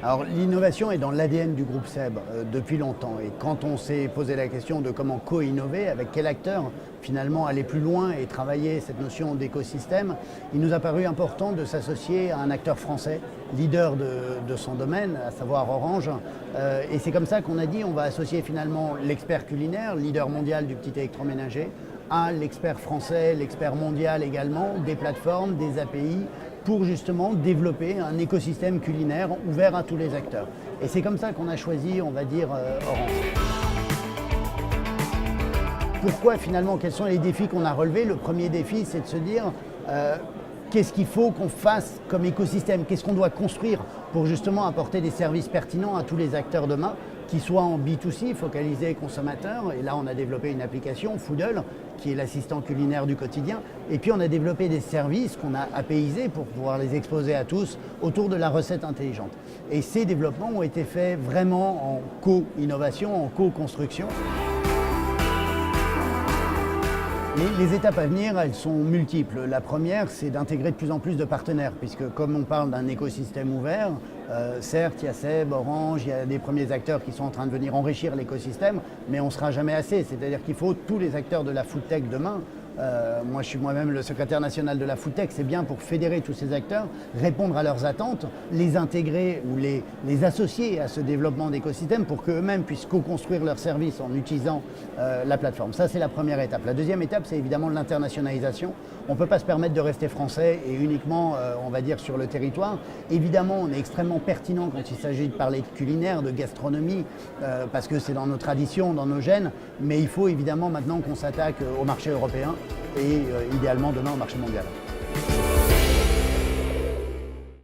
Alors l'innovation est dans l'ADN du groupe SEB depuis longtemps. Et quand on s'est posé la question de comment co-innover, avec quel acteur finalement aller plus loin et travailler cette notion d'écosystème, il nous a paru important de s'associer à un acteur français, leader de son domaine, à savoir Orange. Et c'est comme ça qu'on a dit on va associer finalement l'expert culinaire, leader mondial du petit électroménager, à l'expert français, l'expert mondial également, des plateformes, des API, pour justement développer un écosystème culinaire ouvert à tous les acteurs. Et c'est comme ça qu'on a choisi, on va dire, Orange. Pourquoi finalement, quels sont les défis qu'on a relevés? Le premier défi, c'est de se dire qu'est-ce qu'il faut qu'on fasse comme écosystème? Qu'est-ce qu'on doit construire pour justement apporter des services pertinents à tous les acteurs demain, qui soient en B2C, focalisé consommateurs. Et là, on a développé une application, Foodle, qui est l'assistant culinaire du quotidien. Et puis, on a développé des services qu'on a APIsés pour pouvoir les exposer à tous autour de la recette intelligente. Et ces développements ont été faits vraiment en co-innovation, en co-construction. Les étapes à venir, elles sont multiples. La première, c'est d'intégrer de plus en plus de partenaires, puisque comme on parle d'un écosystème ouvert, certes, il y a SEB, Orange, il y a des premiers acteurs qui sont en train de venir enrichir l'écosystème, mais on ne sera jamais assez. C'est-à-dire qu'il faut tous les acteurs de la foodtech demain. Moi, je suis moi-même le secrétaire national de la foodtech. C'est bien pour fédérer tous ces acteurs, répondre à leurs attentes, les intégrer ou les associer à ce développement d'écosystème pour qu'eux-mêmes puissent co-construire leurs services en utilisant la plateforme. Ça, c'est la première étape. La deuxième étape, c'est évidemment l'internationalisation. On ne peut pas se permettre de rester français et uniquement, on va dire, sur le territoire. Évidemment, on est extrêmement pertinent quand il s'agit de parler de culinaire, de gastronomie, parce que c'est dans nos traditions, dans nos gènes. Mais il faut évidemment maintenant qu'on s'attaque au marché européen et idéalement demain au marché mondial.